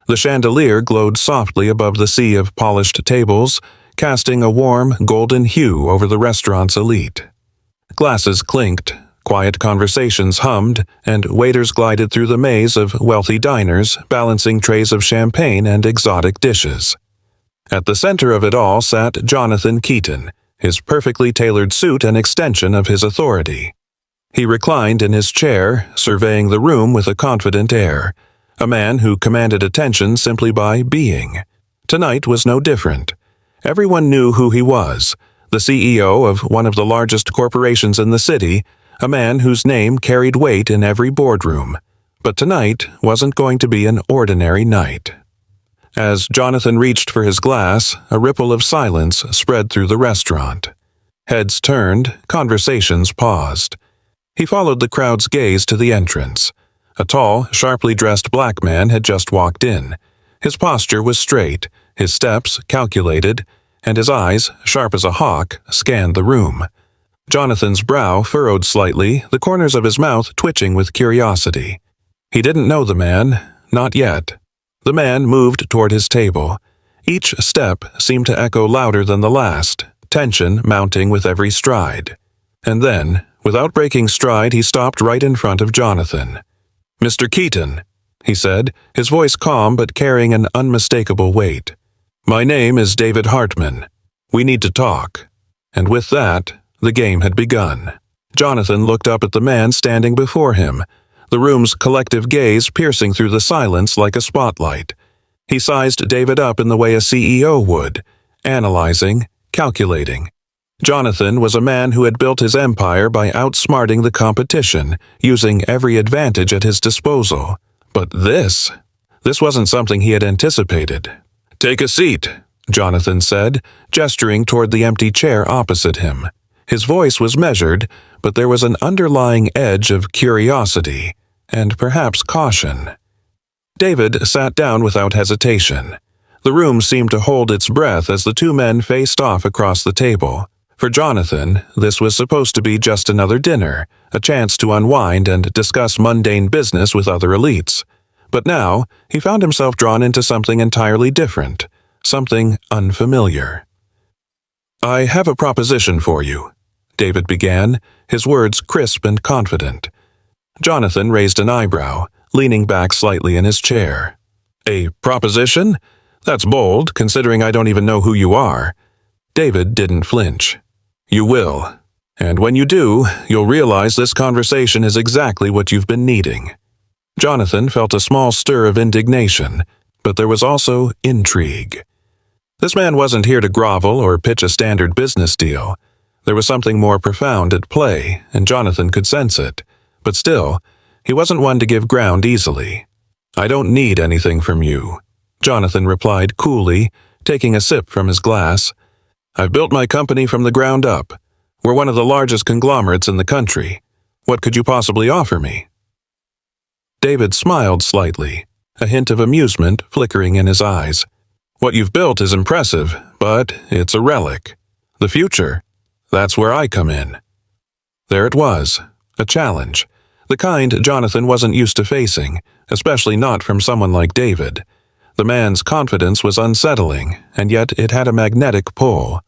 The chandelier glowed softly above the sea of polished tables, casting a warm, golden hue over the restaurant's elite. Glasses clinked, quiet conversations hummed, and waiters glided through the maze of wealthy diners, balancing trays of champagne and exotic dishes. At the center of it all sat Jonathan Keaton, his perfectly tailored suit an extension of his authority. He reclined in his chair, surveying the room with a confident air, a man who commanded attention simply by being. Tonight was no different. Everyone knew who he was, the CEO of one of the largest corporations in the city, a man whose name carried weight in every boardroom. But tonight wasn't going to be an ordinary night. As Jonathan reached for his glass, a ripple of silence spread through the restaurant. Heads turned, conversations paused. He followed the crowd's gaze to the entrance. A tall, sharply dressed black man had just walked in. His posture was straight, his steps calculated, and his eyes, sharp as a hawk, scanned the room. Jonathan's brow furrowed slightly, the corners of his mouth twitching with curiosity. He didn't know the man, not yet. The man moved toward his table. Each step seemed to echo louder than the last, tension mounting with every stride. And then, without breaking stride, he stopped right in front of Jonathan. "Mr. Keaton," he said, his voice calm but carrying an unmistakable weight. "My name is David Hartman. We need to talk." And with that, the game had begun. Jonathan looked up at the man standing before him, the room's collective gaze piercing through the silence like a spotlight. He sized David up in the way a CEO would, analyzing, calculating. Jonathan was a man who had built his empire by outsmarting the competition, using every advantage at his disposal. But this wasn't something he had anticipated. "Take a seat," Jonathan said, gesturing toward the empty chair opposite him. His voice was measured, but there was an underlying edge of curiosity, and perhaps caution. David sat down without hesitation. The room seemed to hold its breath as the two men faced off across the table. For Jonathan, this was supposed to be just another dinner, a chance to unwind and discuss mundane business with other elites. But now, he found himself drawn into something entirely different, something unfamiliar. "I have a proposition for you," David began, his words crisp and confident. Jonathan raised an eyebrow, leaning back slightly in his chair. "A proposition? That's bold, considering I don't even know who you are." David didn't flinch. "You will. And when you do, you'll realize this conversation is exactly what you've been needing." Jonathan felt a small stir of indignation, but there was also intrigue. This man wasn't here to grovel or pitch a standard business deal. There was something more profound at play, and Jonathan could sense it. But still, he wasn't one to give ground easily. "I don't need anything from you," Jonathan replied coolly, taking a sip from his glass. "I've built my company from the ground up. We're one of the largest conglomerates in the country. What could you possibly offer me?" David smiled slightly, a hint of amusement flickering in his eyes. "What you've built is impressive, but it's a relic. The future, that's where I come in." There it was, a challenge, the kind Jonathan wasn't used to facing, especially not from someone like David. The man's confidence was unsettling, and yet it had a magnetic pull.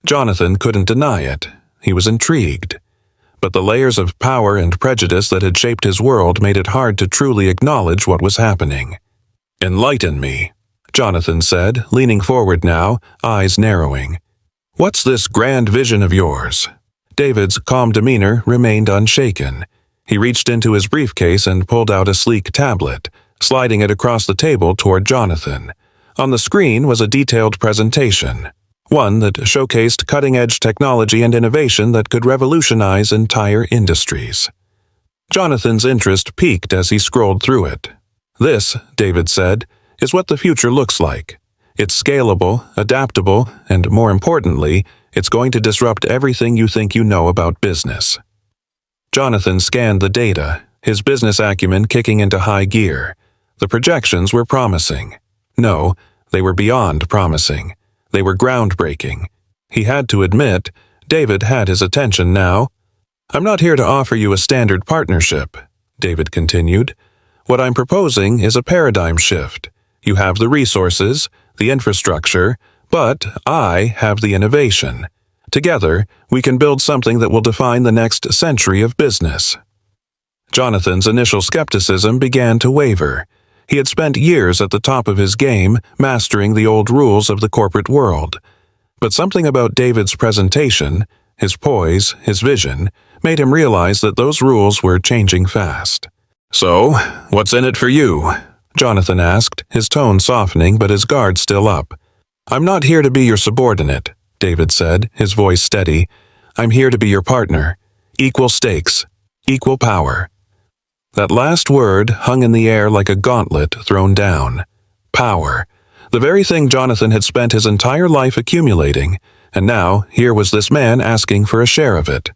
Jonathan couldn't deny it. He was intrigued. But the layers of power and prejudice that had shaped his world made it hard to truly acknowledge what was happening. "Enlighten me," Jonathan said, leaning forward now, eyes narrowing. "What's this grand vision of yours?" David's calm demeanor remained unshaken. He reached into his briefcase and pulled out a sleek tablet, sliding it across the table toward Jonathan. On the screen was a detailed presentation, one that showcased cutting-edge technology and innovation that could revolutionize entire industries. Jonathan's interest peaked as he scrolled through it. "This," David said, "is what the future looks like. It's scalable, adaptable, and more importantly, it's going to disrupt everything you think you know about business." Jonathan scanned the data, his business acumen kicking into high gear. The projections were promising. No, they were beyond promising. They were groundbreaking. He had to admit, David had his attention now. "I'm not here to offer you a standard partnership," David continued. "What I'm proposing is a paradigm shift. You have the resources, the infrastructure, but I have the innovation. Together, we can build something that will define the next century of business." Jonathan's initial skepticism began to waver. He had spent years at the top of his game, mastering the old rules of the corporate world. But something about David's presentation, his poise, his vision, made him realize that those rules were changing fast. "So, what's in it for you?" Jonathan asked, his tone softening but his guard still up. "I'm not here to be your subordinate," David said, his voice steady. "I'm here to be your partner. Equal stakes, equal power." That last word hung in the air like a gauntlet thrown down. Power. The very thing Jonathan had spent his entire life accumulating, and now here was this man asking for a share of it.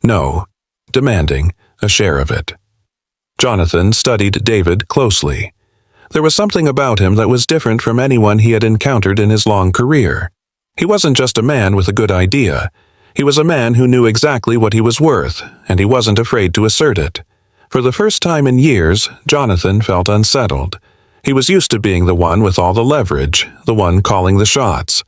No, demanding a share of it. Jonathan studied David closely. There was something about him that was different from anyone he had encountered in his long career. He wasn't just a man with a good idea. He was a man who knew exactly what he was worth, and he wasn't afraid to assert it. For the first time in years, Jonathan felt unsettled. He was used to being the one with all the leverage, the one calling the shots.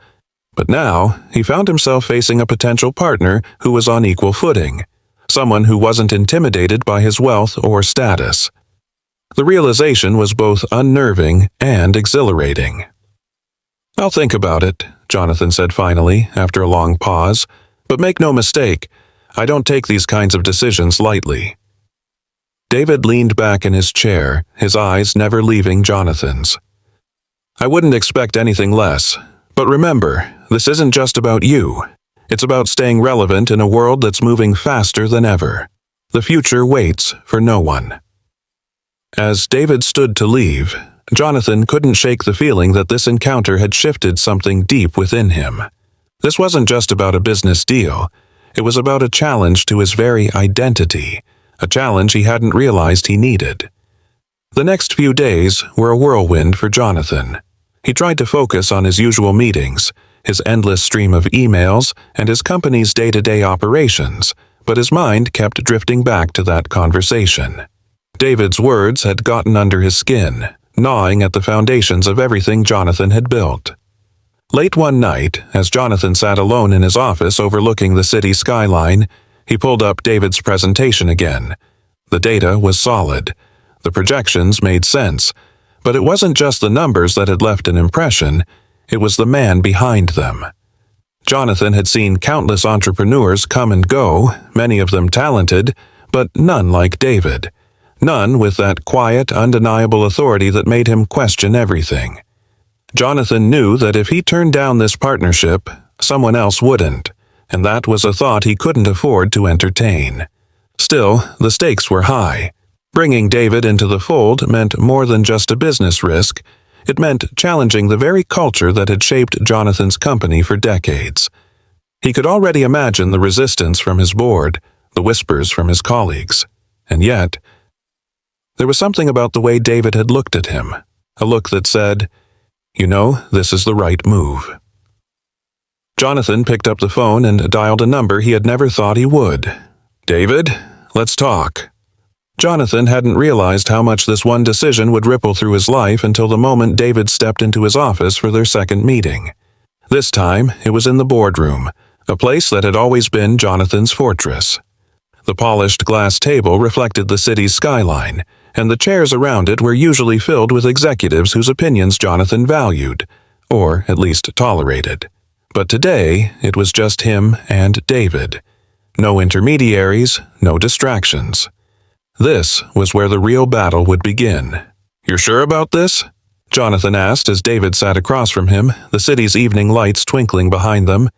But now, he found himself facing a potential partner who was on equal footing, someone who wasn't intimidated by his wealth or status. The realization was both unnerving and exhilarating. "I'll think about it," Jonathan said finally, after a long pause. "But make no mistake, I don't take these kinds of decisions lightly." David leaned back in his chair, his eyes never leaving Jonathan's. "I wouldn't expect anything less. But remember, this isn't just about you. It's about staying relevant in a world that's moving faster than ever. The future waits for no one." As David stood to leave, Jonathan couldn't shake the feeling that this encounter had shifted something deep within him. This wasn't just about a business deal. It was about a challenge to his very identity, a challenge he hadn't realized he needed. The next few days were a whirlwind for Jonathan. He tried to focus on his usual meetings, his endless stream of emails, and his company's day-to-day operations, but his mind kept drifting back to that conversation. David's words had gotten under his skin, gnawing at the foundations of everything Jonathan had built. Late one night, as Jonathan sat alone in his office overlooking the city skyline, he pulled up David's presentation again. The data was solid. The projections made sense. But it wasn't just the numbers that had left an impression, it was the man behind them. Jonathan had seen countless entrepreneurs come and go, many of them talented, but none like David. None with that quiet, undeniable authority that made him question everything. Jonathan knew that if he turned down this partnership, someone else wouldn't, and that was a thought he couldn't afford to entertain. Still, the stakes were high. Bringing David into the fold meant more than just a business risk. It meant challenging the very culture that had shaped Jonathan's company for decades. He could already imagine the resistance from his board, the whispers from his colleagues. And yet, there was something about the way David had looked at him, a look that said, "You know, this is the right move." Jonathan picked up the phone and dialed a number he had never thought he would. "David, let's talk." Jonathan hadn't realized how much this one decision would ripple through his life until the moment David stepped into his office for their second meeting. This time, it was in the boardroom, a place that had always been Jonathan's fortress. The polished glass table reflected the city's skyline, and the chairs around it were usually filled with executives whose opinions Jonathan valued, or at least tolerated. But today, it was just him and David. No intermediaries, no distractions. This was where the real battle would begin. "You're sure about this?" Jonathan asked as David sat across from him, the city's evening lights twinkling behind them.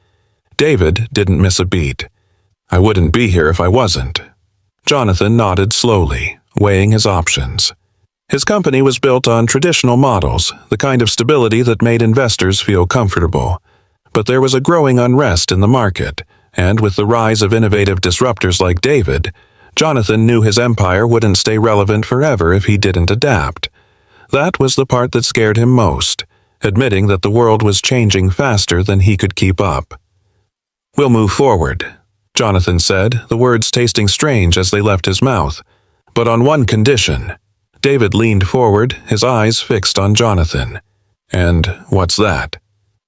David didn't miss a beat. "I wouldn't be here if I wasn't." Jonathan nodded slowly, weighing his options. His company was built on traditional models, the kind of stability that made investors feel comfortable. But there was a growing unrest in the market, and with the rise of innovative disruptors like David, Jonathan knew his empire wouldn't stay relevant forever if he didn't adapt. That was the part that scared him most, admitting that the world was changing faster than he could keep up. "We'll move forward," Jonathan said, the words tasting strange as they left his mouth. "But on one condition." David leaned forward, his eyes fixed on Jonathan. And what's that?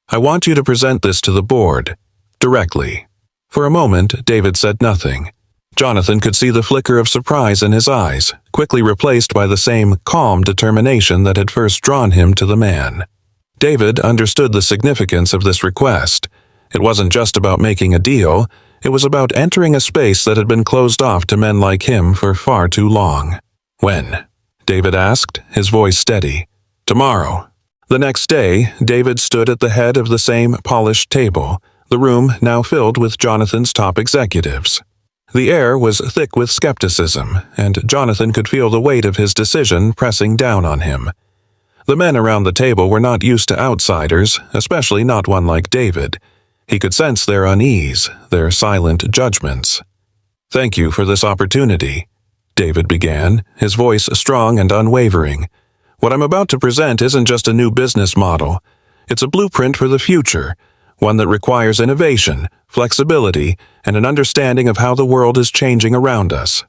I want you to present this to the board. Directly. For a moment, David said nothing. Jonathan could see the flicker of surprise in his eyes, quickly replaced by the same calm determination that had first drawn him to the man. David understood the significance of this request. It wasn't just about making a deal, it was about entering a space that had been closed off to men like him for far too long. When? David asked, his voice steady. Tomorrow. The next day, David stood at the head of the same polished table, the room now filled with Jonathan's top executives. The air was thick with skepticism, and Jonathan could feel the weight of his decision pressing down on him. The men around the table were not used to outsiders, especially not one like David. He could sense their unease, their silent judgments. "Thank you for this opportunity," David began, his voice strong and unwavering. "What I'm about to present isn't just a new business model. It's a blueprint for the future, one that requires innovation, flexibility, and an understanding of how the world is changing around us."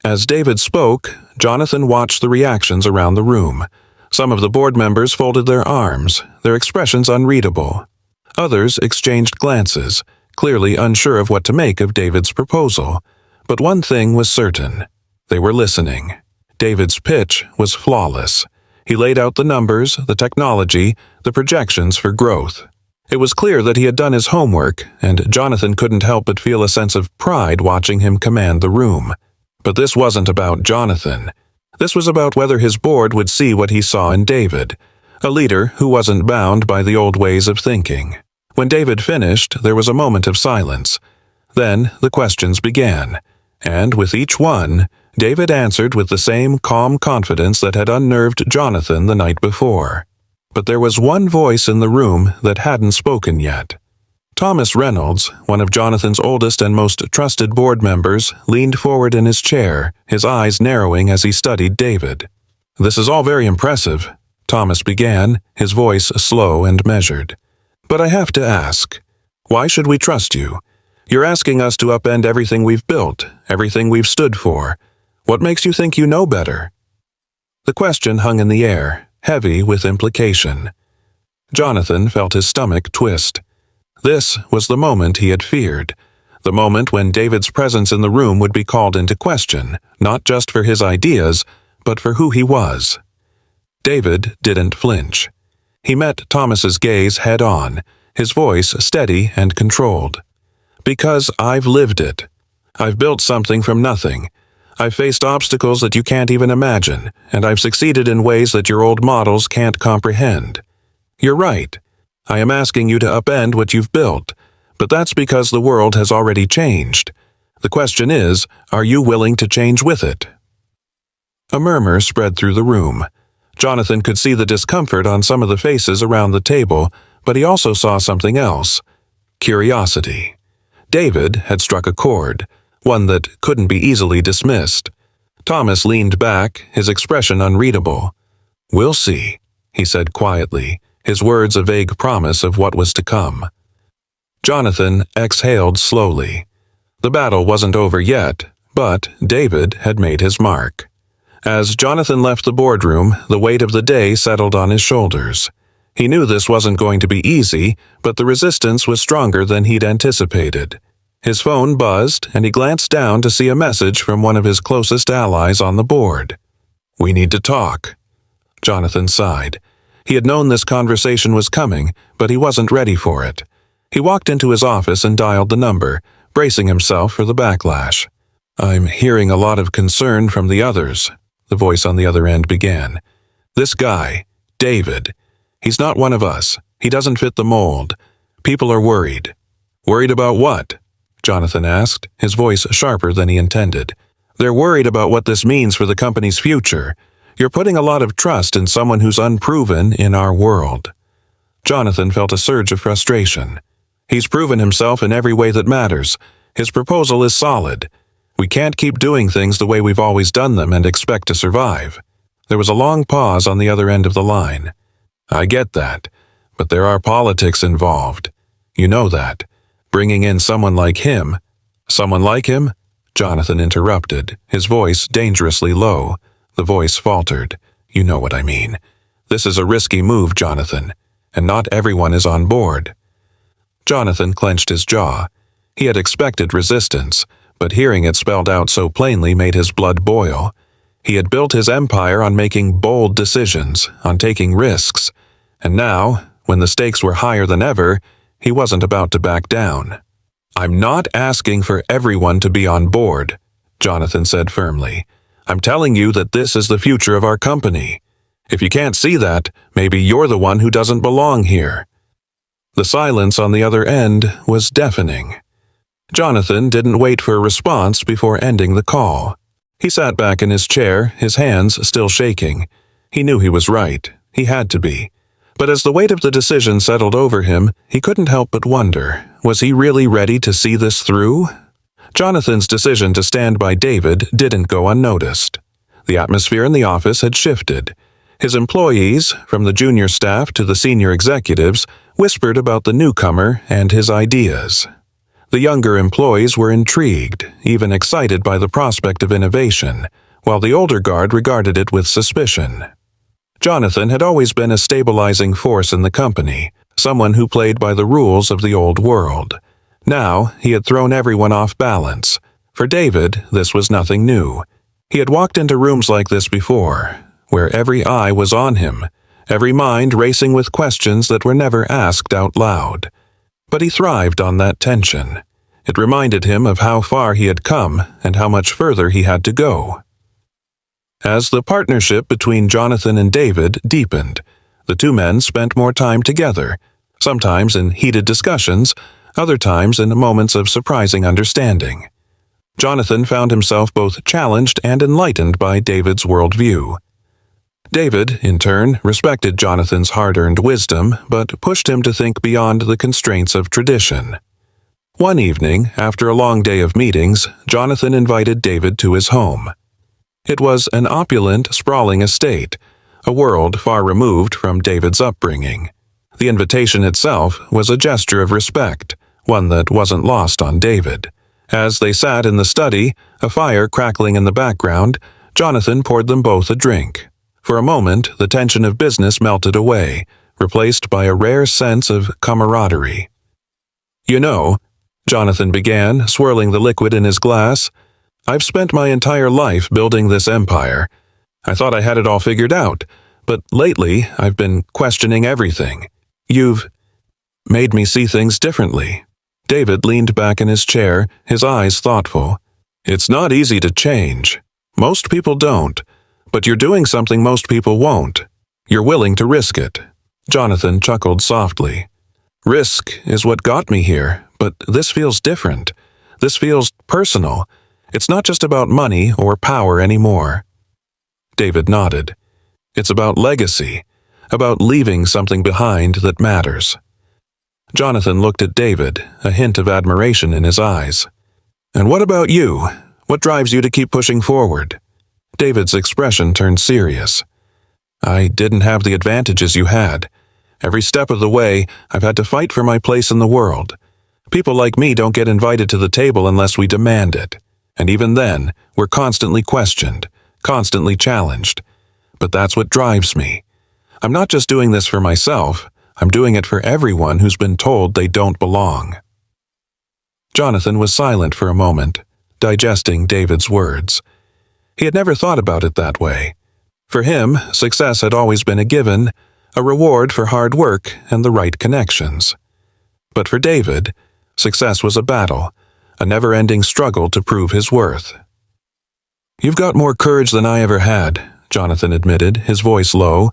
As David spoke, Jonathan watched the reactions around the room. Some of the board members folded their arms, their expressions unreadable. Others exchanged glances, clearly unsure of what to make of David's proposal. But one thing was certain. They were listening. David's pitch was flawless. He laid out the numbers, the technology, the projections for growth. It was clear that he had done his homework, and Jonathan couldn't help but feel a sense of pride watching him command the room. But this wasn't about Jonathan. This was about whether his board would see what he saw in David, a leader who wasn't bound by the old ways of thinking. When David finished, there was a moment of silence. Then the questions began, and with each one, David answered with the same calm confidence that had unnerved Jonathan the night before. But there was one voice in the room that hadn't spoken yet. Thomas Reynolds, one of Jonathan's oldest and most trusted board members, leaned forward in his chair, his eyes narrowing as he studied David. "This is all very impressive," Thomas began, his voice slow and measured. "But I have to ask, why should we trust you? You're asking us to upend everything we've built, everything we've stood for. What makes you think you know better?" The question hung in the air, heavy with implication. Jonathan felt his stomach twist. This was the moment he had feared, the moment when David's presence in the room would be called into question, not just for his ideas, but for who he was. David didn't flinch. He met Thomas's gaze head-on, his voice steady and controlled. "Because I've lived it. I've built something from nothing. I've faced obstacles that you can't even imagine, and I've succeeded in ways that your old models can't comprehend. You're right. I am asking you to upend what you've built, but that's because the world has already changed. The question is, are you willing to change with it?" A murmur spread through the room. Jonathan could see the discomfort on some of the faces around the table, but he also saw something else: curiosity. David had struck a chord, one that couldn't be easily dismissed. Thomas leaned back, his expression unreadable. "We'll see," he said quietly, his words a vague promise of what was to come. Jonathan exhaled slowly. The battle wasn't over yet, but David had made his mark. As Jonathan left the boardroom, the weight of the day settled on his shoulders. He knew this wasn't going to be easy, but the resistance was stronger than he'd anticipated. His phone buzzed, and he glanced down to see a message from one of his closest allies on the board. "We need to talk." Jonathan sighed. He had known this conversation was coming, but he wasn't ready for it. He walked into his office and dialed the number, bracing himself for the backlash. "I'm hearing a lot of concern from the others," the voice on the other end began. "This guy, David, he's not one of us. He doesn't fit the mold. People are worried." "Worried about what?" Jonathan asked, his voice sharper than he intended. "They're worried about what this means for the company's future. You're putting a lot of trust in someone who's unproven in our world." Jonathan felt a surge of frustration. "He's proven himself in every way that matters. His proposal is solid. We can't keep doing things the way we've always done them and expect to survive." There was a long pause on the other end of the line. "I get that, but there are politics involved. You know that. Bringing in someone like him—" "Someone like him?" Jonathan interrupted, his voice dangerously low. The voice faltered. "You know what I mean. This is a risky move, Jonathan, and not everyone is on board. Jonathan clenched his jaw. He had expected resistance, but hearing it spelled out so plainly made his blood boil. He had built his empire on making bold decisions, on taking risks, and now, when the stakes were higher than ever, he wasn't about to back down. "I'm not asking for everyone to be on board," Jonathan said firmly. "I'm telling you that this is the future of our company. If you can't see that, maybe you're the one who doesn't belong here." The silence on the other end was deafening. Jonathan didn't wait for a response before ending the call. He sat back in his chair, his hands still shaking. He knew he was right. He had to be. But as the weight of the decision settled over him, he couldn't help but wonder, was he really ready to see this through? Jonathan's decision to stand by David didn't go unnoticed. The atmosphere in the office had shifted. His employees, from the junior staff to the senior executives, whispered about the newcomer and his ideas. The younger employees were intrigued, even excited by the prospect of innovation, while the older guard regarded it with suspicion. Jonathan had always been a stabilizing force in the company, someone who played by the rules of the old world. Now, he had thrown everyone off balance. For David, this was nothing new. He had walked into rooms like this before, where every eye was on him, every mind racing with questions that were never asked out loud. But he thrived on that tension. It reminded him of how far he had come and how much further he had to go. As the partnership between Jonathan and David deepened, the two men spent more time together, sometimes in heated discussions, other times in moments of surprising understanding. Jonathan found himself both challenged and enlightened by David's worldview. David, in turn, respected Jonathan's hard-earned wisdom, but pushed him to think beyond the constraints of tradition. One evening, after a long day of meetings, Jonathan invited David to his home. It was an opulent, sprawling estate, a world far removed from David's upbringing. The invitation itself was a gesture of respect, one that wasn't lost on David. As they sat in the study, a fire crackling in the background, Jonathan poured them both a drink. For a moment, the tension of business melted away, replaced by a rare sense of camaraderie. "You know," Jonathan began, swirling the liquid in his glass, "I've spent my entire life building this empire. I thought I had it all figured out, but lately I've been questioning everything. You've made me see things differently." David leaned back in his chair, his eyes thoughtful. "It's not easy to change. Most people don't. But you're doing something most people won't. You're willing to risk it." Jonathan chuckled softly. "Risk is what got me here, but this feels different. This feels personal. It's not just about money or power anymore." David nodded. "It's about legacy, about leaving something behind that matters." Jonathan looked at David, a hint of admiration in his eyes. "And what about you? What drives you to keep pushing forward?" David's expression turned serious. "I didn't have the advantages you had. Every step of the way, I've had to fight for my place in the world. People like me don't get invited to the table unless we demand it. And even then, we're constantly questioned, constantly challenged. But that's what drives me. I'm not just doing this for myself, I'm doing it for everyone who's been told they don't belong." Jonathan was silent for a moment, digesting David's words. He had never thought about it that way. For him, success had always been a given, a reward for hard work and the right connections. But for David, success was a battle, a never-ending struggle to prove his worth. "You've got more courage than I ever had," Jonathan admitted, his voice low.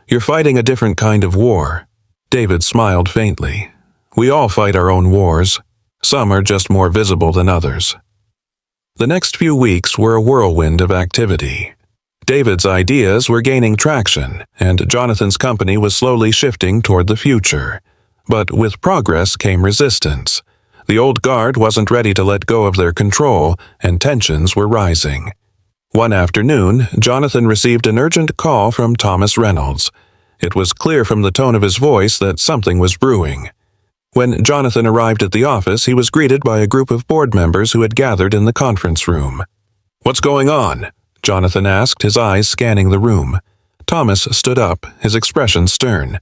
"You're fighting a different kind of war." David smiled faintly. "We all fight our own wars. Some are just more visible than others." The next few weeks were a whirlwind of activity. David's ideas were gaining traction, and Jonathan's company was slowly shifting toward the future. But with progress came resistance. The old guard wasn't ready to let go of their control, and tensions were rising. One afternoon, Jonathan received an urgent call from Thomas Reynolds. It was clear from the tone of his voice that something was brewing. When Jonathan arrived at the office, he was greeted by a group of board members who had gathered in the conference room. "What's going on?" Jonathan asked, his eyes scanning the room. Thomas stood up, his expression stern.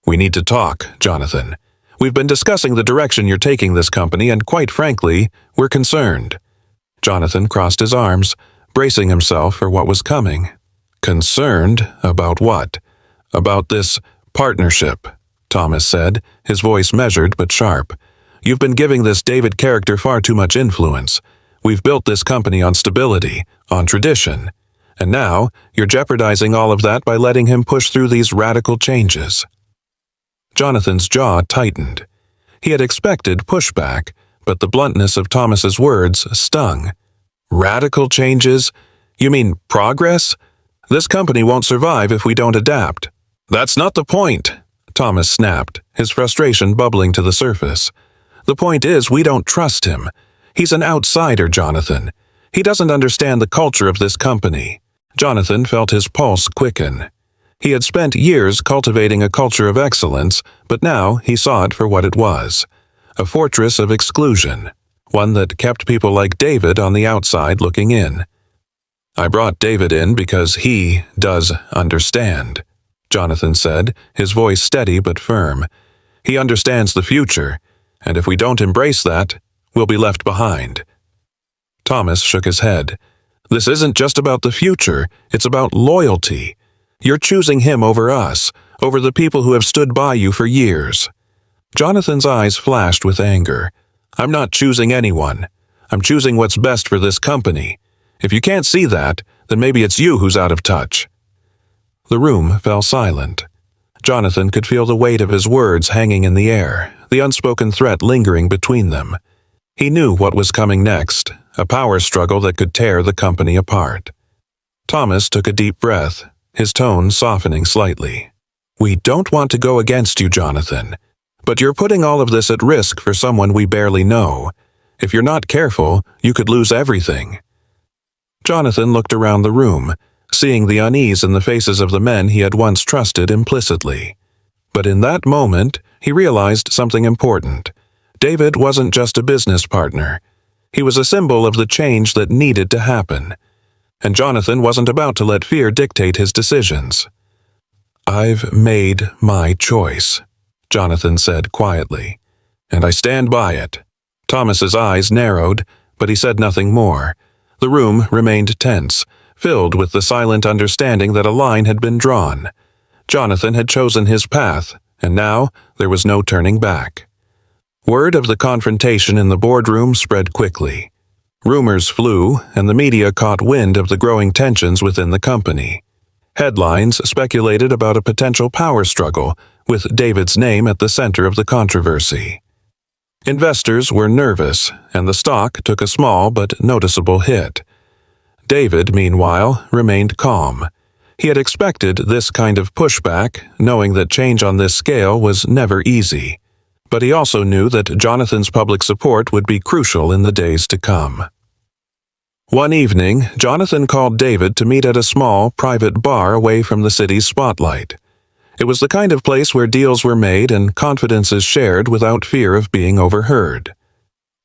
"We need to talk, Jonathan. We've been discussing the direction you're taking this company, and quite frankly, we're concerned." Jonathan crossed his arms, bracing himself for what was coming. "Concerned? About what?" "About this partnership," Thomas said, his voice measured but sharp. "You've been giving this David character far too much influence. We've built this company on stability, on tradition. And now, you're jeopardizing all of that by letting him push through these radical changes." Jonathan's jaw tightened. He had expected pushback, but the bluntness of Thomas's words stung. "Radical changes? You mean progress? This company won't survive if we don't adapt." "That's not the point," Thomas snapped, his frustration bubbling to the surface. "The point is we don't trust him. He's an outsider, Jonathan. He doesn't understand the culture of this company." Jonathan felt his pulse quicken. He had spent years cultivating a culture of excellence, but now he saw it for what it was. A fortress of exclusion, one that kept people like David on the outside looking in. "I brought David in because he does understand," Jonathan said, his voice steady but firm. "He understands the future, and if we don't embrace that, we'll be left behind." Thomas shook his head. "This isn't just about the future, it's about loyalty. You're choosing him over us, over the people who have stood by you for years." Jonathan's eyes flashed with anger. "I'm not choosing anyone. I'm choosing what's best for this company. If you can't see that, then maybe it's you who's out of touch." The room fell silent. Jonathan could feel the weight of his words hanging in the air, the unspoken threat lingering between them. He knew what was coming next, a power struggle that could tear the company apart. Thomas took a deep breath, his tone softening slightly. "We don't want to go against you, Jonathan, but you're putting all of this at risk for someone we barely know. If you're not careful, you could lose everything." Jonathan looked around the room, seeing the unease in the faces of the men he had once trusted implicitly. But in that moment, he realized something important. David wasn't just a business partner. He was a symbol of the change that needed to happen. And Jonathan wasn't about to let fear dictate his decisions. "I've made my choice," Jonathan said quietly, "and I stand by it." Thomas's eyes narrowed, but he said nothing more. The room remained tense, filled with the silent understanding that a line had been drawn. Jonathan had chosen his path, and now there was no turning back. Word of the confrontation in the boardroom spread quickly. Rumors flew, and the media caught wind of the growing tensions within the company. Headlines speculated about a potential power struggle, with David's name at the center of the controversy. Investors were nervous, and the stock took a small but noticeable hit. David, meanwhile, remained calm. He had expected this kind of pushback, knowing that change on this scale was never easy. But he also knew that Jonathan's public support would be crucial in the days to come. One evening, Jonathan called David to meet at a small, private bar away from the city's spotlight. It was the kind of place where deals were made and confidences shared without fear of being overheard.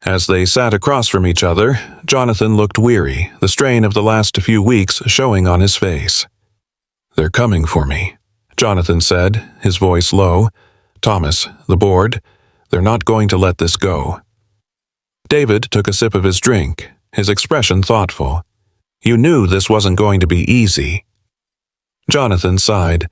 As they sat across from each other, Jonathan looked weary, the strain of the last few weeks showing on his face. "They're coming for me," Jonathan said, his voice low. "Thomas, the board, they're not going to let this go." David took a sip of his drink, his expression thoughtful. "You knew this wasn't going to be easy." Jonathan sighed.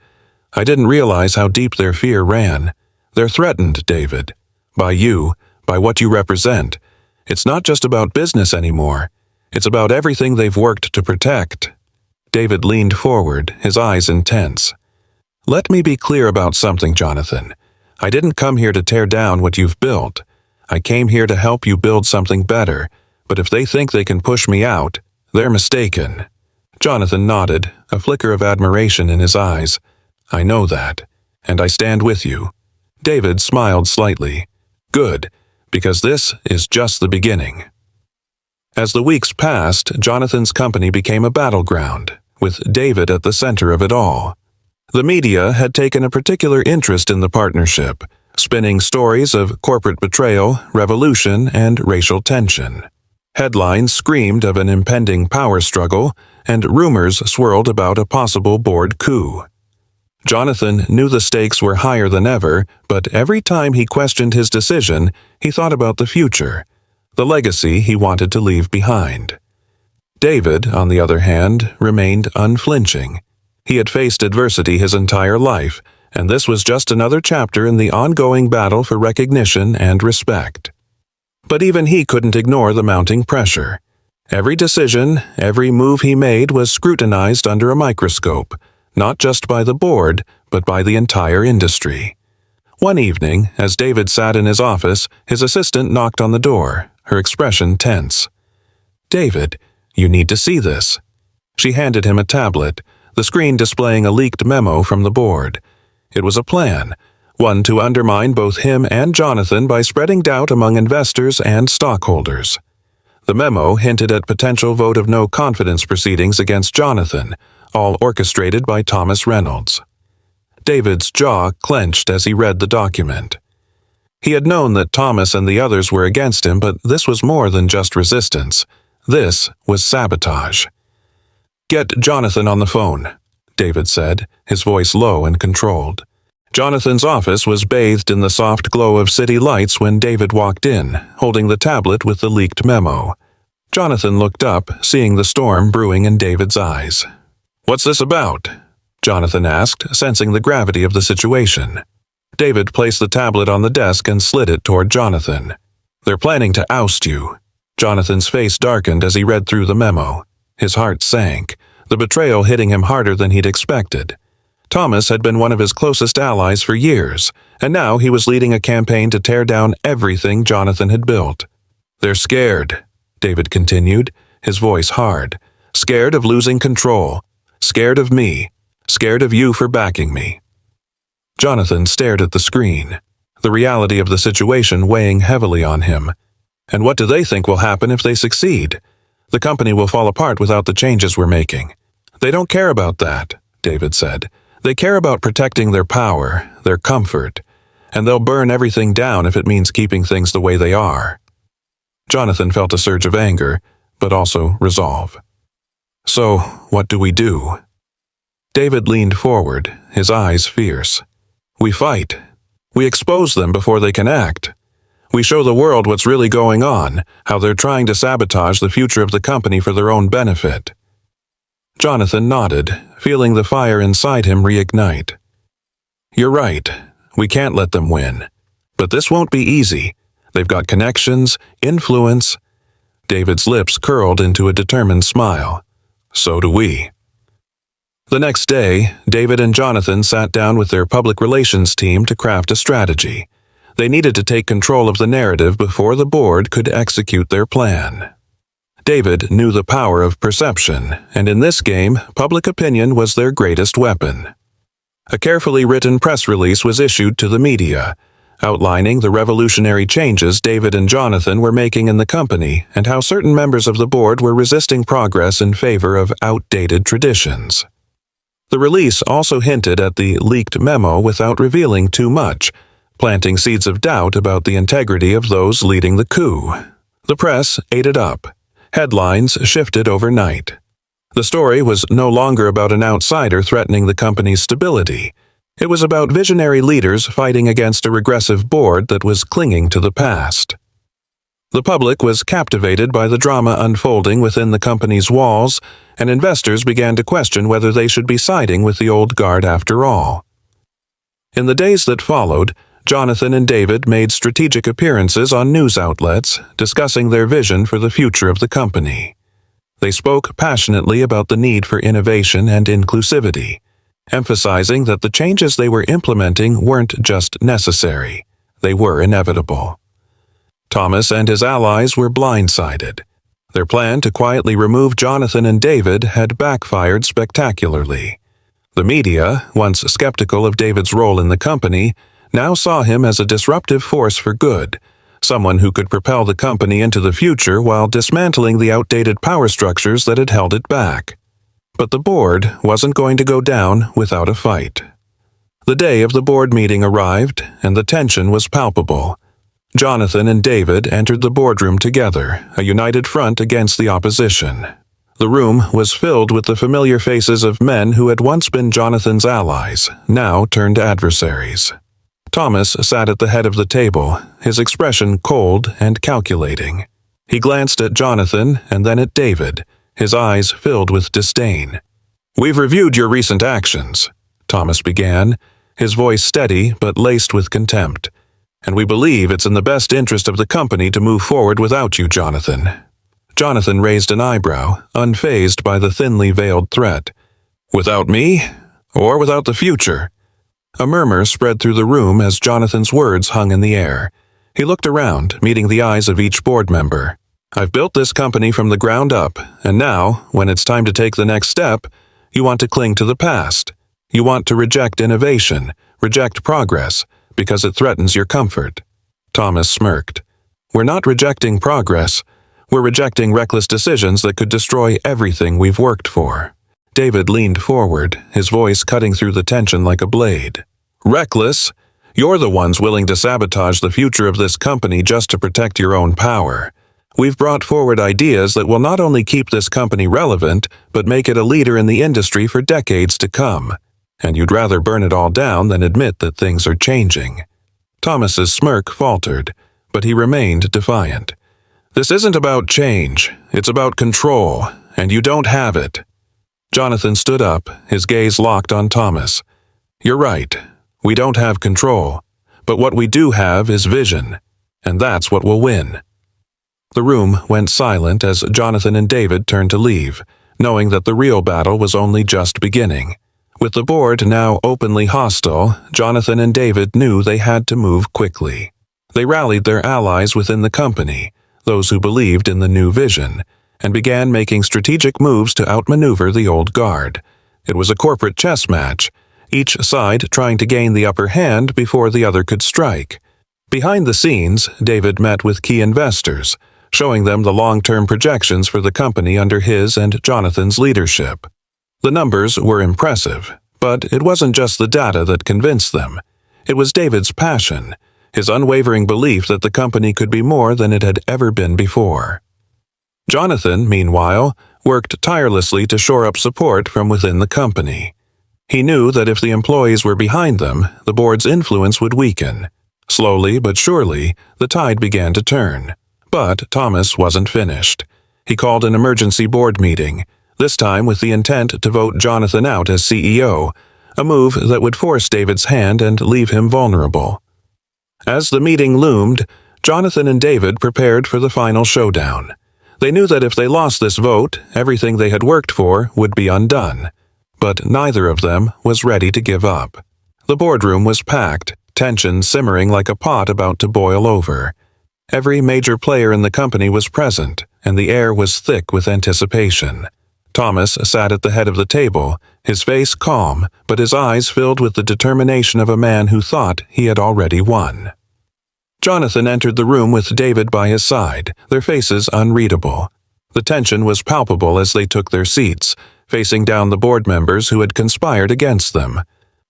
"I didn't realize how deep their fear ran. They're threatened, David. By you, by what you represent. It's not just about business anymore. It's about everything they've worked to protect." David leaned forward, his eyes intense. "Let me be clear about something, Jonathan. I didn't come here to tear down what you've built. I came here to help you build something better, but if they think they can push me out, they're mistaken." Jonathan nodded, a flicker of admiration in his eyes. "I know that, and I stand with you." David smiled slightly. "Good, because this is just the beginning." As the weeks passed, Jonathan's company became a battleground, with David at the center of it all. The media had taken a particular interest in the partnership, spinning stories of corporate betrayal, revolution, and racial tension. Headlines screamed of an impending power struggle, and rumors swirled about a possible board coup. Jonathan knew the stakes were higher than ever, but every time he questioned his decision, he thought about the future, the legacy he wanted to leave behind. David, on the other hand, remained unflinching. He had faced adversity his entire life, and this was just another chapter in the ongoing battle for recognition and respect. But even he couldn't ignore the mounting pressure. Every decision, every move he made was scrutinized under a microscope, not just by the board, but by the entire industry. One evening, as David sat in his office, his assistant knocked on the door, her expression tense. "David, you need to see this." She handed him a tablet, the screen displaying a leaked memo from the board. It was a plan, one to undermine both him and Jonathan by spreading doubt among investors and stockholders. The memo hinted at potential vote of no confidence proceedings against Jonathan, all orchestrated by Thomas Reynolds. David's jaw clenched as he read the document. He had known that Thomas and the others were against him, but this was more than just resistance. This was sabotage. "Get Jonathan on the phone," David said, his voice low and controlled. Jonathan's office was bathed in the soft glow of city lights when David walked in, holding the tablet with the leaked memo. Jonathan looked up, seeing the storm brewing in David's eyes. "What's this about?" Jonathan asked, sensing the gravity of the situation. David placed the tablet on the desk and slid it toward Jonathan. "They're planning to oust you." Jonathan's face darkened as he read through the memo. His heart sank, the betrayal hitting him harder than he'd expected. Thomas had been one of his closest allies for years, and now he was leading a campaign to tear down everything Jonathan had built. "They're scared," David continued, his voice hard. "Scared of losing control. Scared of me. Scared of you for backing me." Jonathan stared at the screen, the reality of the situation weighing heavily on him. "And what do they think will happen if they succeed? The company will fall apart without the changes we're making." "They don't care about that," David said. "They care about protecting their power, their comfort, and they'll burn everything down if it means keeping things the way they are." Jonathan felt a surge of anger, but also resolve. "So, what do we do?" David leaned forward, his eyes fierce. "We fight. We expose them before they can act. We show the world what's really going on, how they're trying to sabotage the future of the company for their own benefit." Jonathan nodded, feeling the fire inside him reignite. "You're right. We can't let them win. But this won't be easy. They've got connections, influence." David's lips curled into a determined smile. "So do we." The next day, David and Jonathan sat down with their public relations team to craft a strategy. They needed to take control of the narrative before the board could execute their plan. David knew the power of perception, and in this game, public opinion was their greatest weapon. A carefully written press release was issued to the media, outlining the revolutionary changes David and Jonathan were making in the company and how certain members of the board were resisting progress in favor of outdated traditions. The release also hinted at the leaked memo without revealing too much, planting seeds of doubt about the integrity of those leading the coup. The press ate it up. Headlines shifted overnight. The story was no longer about an outsider threatening the company's stability. It was about visionary leaders fighting against a regressive board that was clinging to the past. The public was captivated by the drama unfolding within the company's walls, and investors began to question whether they should be siding with the old guard after all. In the days that followed, Jonathan and David made strategic appearances on news outlets, discussing their vision for the future of the company. They spoke passionately about the need for innovation and inclusivity, emphasizing that the changes they were implementing weren't just necessary, they were inevitable. Thomas and his allies were blindsided. Their plan to quietly remove Jonathan and David had backfired spectacularly. The media, once skeptical of David's role in the company, now saw him as a disruptive force for good, someone who could propel the company into the future while dismantling the outdated power structures that had held it back. But the board wasn't going to go down without a fight. The day of the board meeting arrived, and the tension was palpable. Jonathan and David entered the boardroom together, a united front against the opposition. The room was filled with the familiar faces of men who had once been Jonathan's allies, now turned adversaries. Thomas sat at the head of the table, his expression cold and calculating. He glanced at Jonathan and then at David, his eyes filled with disdain. "We've reviewed your recent actions," Thomas began, his voice steady but laced with contempt. "And we believe it's in the best interest of the company to move forward without you, Jonathan." Jonathan raised an eyebrow, unfazed by the thinly veiled threat. "Without me? Or without the future?" A murmur spread through the room as Jonathan's words hung in the air. He looked around, meeting the eyes of each board member. "I've built this company from the ground up, and now, when it's time to take the next step, you want to cling to the past. You want to reject innovation, reject progress, because it threatens your comfort." Thomas smirked. "We're not rejecting progress. We're rejecting reckless decisions that could destroy everything we've worked for." David leaned forward, his voice cutting through the tension like a blade. "Reckless? You're the ones willing to sabotage the future of this company just to protect your own power. We've brought forward ideas that will not only keep this company relevant, but make it a leader in the industry for decades to come. And you'd rather burn it all down than admit that things are changing." Thomas's smirk faltered, but he remained defiant. "This isn't about change, it's about control, and you don't have it." Jonathan stood up, his gaze locked on Thomas. "You're right, we don't have control, but what we do have is vision, and that's what will win." The room went silent as Jonathan and David turned to leave, knowing that the real battle was only just beginning. With the board now openly hostile, Jonathan and David knew they had to move quickly. They rallied their allies within the company, those who believed in the new vision, and began making strategic moves to outmaneuver the old guard. It was a corporate chess match, each side trying to gain the upper hand before the other could strike. Behind the scenes, David met with key investors, showing them the long-term projections for the company under his and Jonathan's leadership. The numbers were impressive, but it wasn't just the data that convinced them. It was David's passion, his unwavering belief that the company could be more than it had ever been before. Jonathan, meanwhile, worked tirelessly to shore up support from within the company. He knew that if the employees were behind them, the board's influence would weaken. Slowly but surely, the tide began to turn. But Thomas wasn't finished. He called an emergency board meeting, this time with the intent to vote Jonathan out as CEO, a move that would force David's hand and leave him vulnerable. As the meeting loomed, Jonathan and David prepared for the final showdown. They knew that if they lost this vote, everything they had worked for would be undone. But neither of them was ready to give up. The boardroom was packed, tension simmering like a pot about to boil over. Every major player in the company was present, and the air was thick with anticipation. Thomas sat at the head of the table, his face calm, but his eyes filled with the determination of a man who thought he had already won. Jonathan entered the room with David by his side, their faces unreadable. The tension was palpable as they took their seats, facing down the board members who had conspired against them.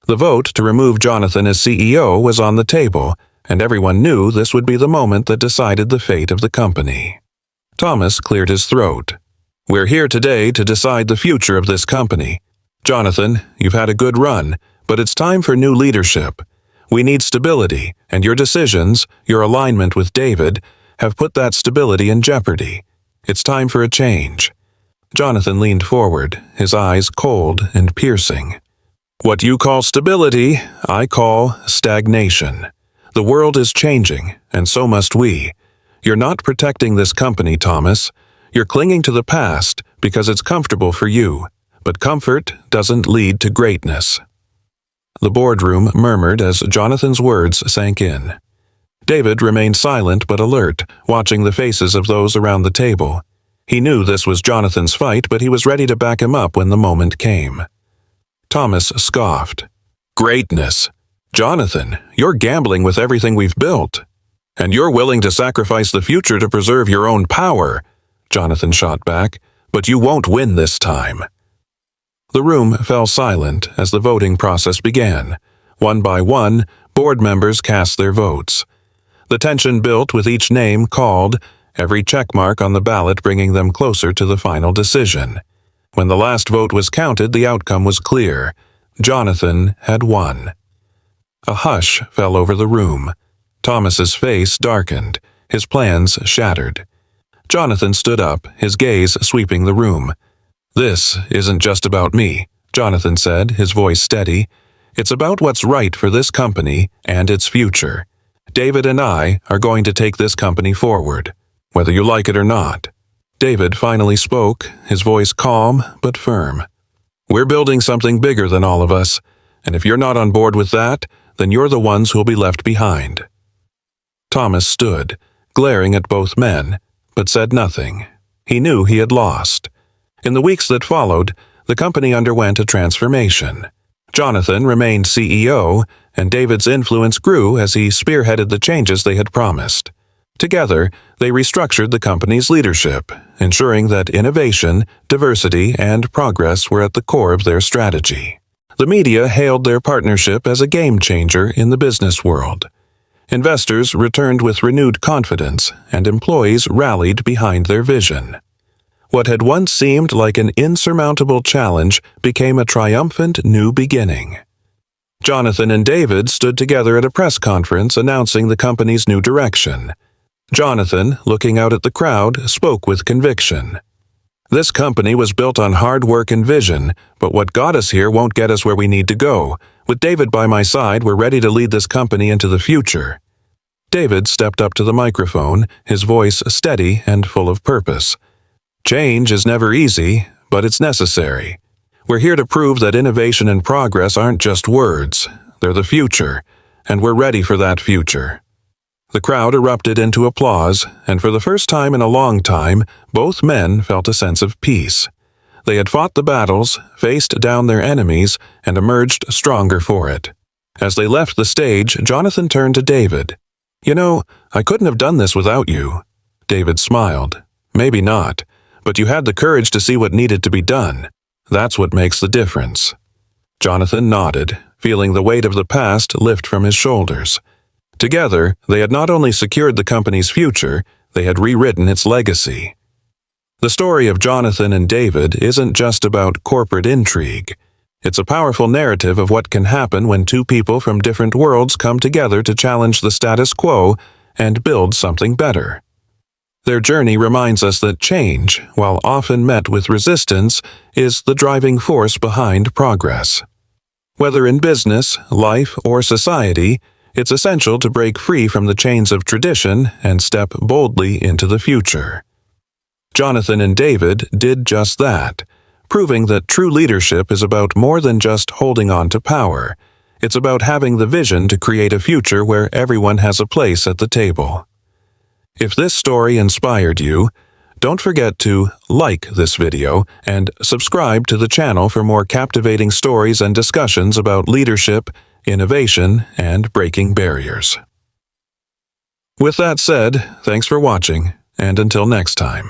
The vote to remove Jonathan as CEO was on the table, and everyone knew this would be the moment that decided the fate of the company. Thomas cleared his throat. "We're here today to decide the future of this company. Jonathan, you've had a good run, but it's time for new leadership. We need stability, and your decisions, your alignment with David, have put that stability in jeopardy. It's time for a change." Jonathan leaned forward, his eyes cold and piercing. "What you call stability, I call stagnation. The world is changing, and so must we. You're not protecting this company, Thomas. You're clinging to the past because it's comfortable for you, but comfort doesn't lead to greatness." The boardroom murmured as Jonathan's words sank in. David remained silent but alert, watching the faces of those around the table. He knew this was Jonathan's fight, but he was ready to back him up when the moment came. Thomas scoffed. "Greatness? Jonathan, you're gambling with everything we've built. And you're willing to sacrifice the future to preserve your own power," Jonathan shot back, "but you won't win this time." The room fell silent as the voting process began. One by one, board members cast their votes. The tension built with each name called, every checkmark on the ballot bringing them closer to the final decision. When the last vote was counted, the outcome was clear. Jonathan had won. A hush fell over the room. Thomas's face darkened, his plans shattered. Jonathan stood up, his gaze sweeping the room. "This isn't just about me," Jonathan said, his voice steady. "It's about what's right for this company and its future. David and I are going to take this company forward, whether you like it or not." David finally spoke, his voice calm but firm. "We're building something bigger than all of us, and if you're not on board with that, then you're the ones who'll be left behind." Thomas stood, glaring at both men, but said nothing. He knew he had lost. In the weeks that followed, the company underwent a transformation. Jonathan remained CEO, and David's influence grew as he spearheaded the changes they had promised. Together, they restructured the company's leadership, ensuring that innovation, diversity, and progress were at the core of their strategy. The media hailed their partnership as a game-changer in the business world. Investors returned with renewed confidence, and employees rallied behind their vision. What had once seemed like an insurmountable challenge became a triumphant new beginning. Jonathan and David stood together at a press conference announcing the company's new direction. Jonathan, looking out at the crowd, spoke with conviction. "This company was built on hard work and vision, but what got us here won't get us where we need to go. With David by my side, we're ready to lead this company into the future." David stepped up to the microphone, his voice steady and full of purpose. "Change is never easy, but it's necessary. We're here to prove that innovation and progress aren't just words. They're the future, and we're ready for that future." The crowd erupted into applause, and for the first time in a long time, both men felt a sense of peace. They had fought the battles, faced down their enemies, and emerged stronger for it. As they left the stage, Jonathan turned to David. "You know, I couldn't have done this without you." David smiled. "Maybe not, but you had the courage to see what needed to be done. That's what makes the difference." Jonathan nodded, feeling the weight of the past lift from his shoulders. Together, they had not only secured the company's future, they had rewritten its legacy. The story of Jonathan and David isn't just about corporate intrigue. It's a powerful narrative of what can happen when two people from different worlds come together to challenge the status quo and build something better. Their journey reminds us that change, while often met with resistance, is the driving force behind progress. Whether in business, life, or society, it's essential to break free from the chains of tradition and step boldly into the future. Jonathan and David did just that, proving that true leadership is about more than just holding on to power. It's about having the vision to create a future where everyone has a place at the table. If this story inspired you, don't forget to like this video and subscribe to the channel for more captivating stories and discussions about leadership, innovation, and breaking barriers. With that said, thanks for watching, and until next time.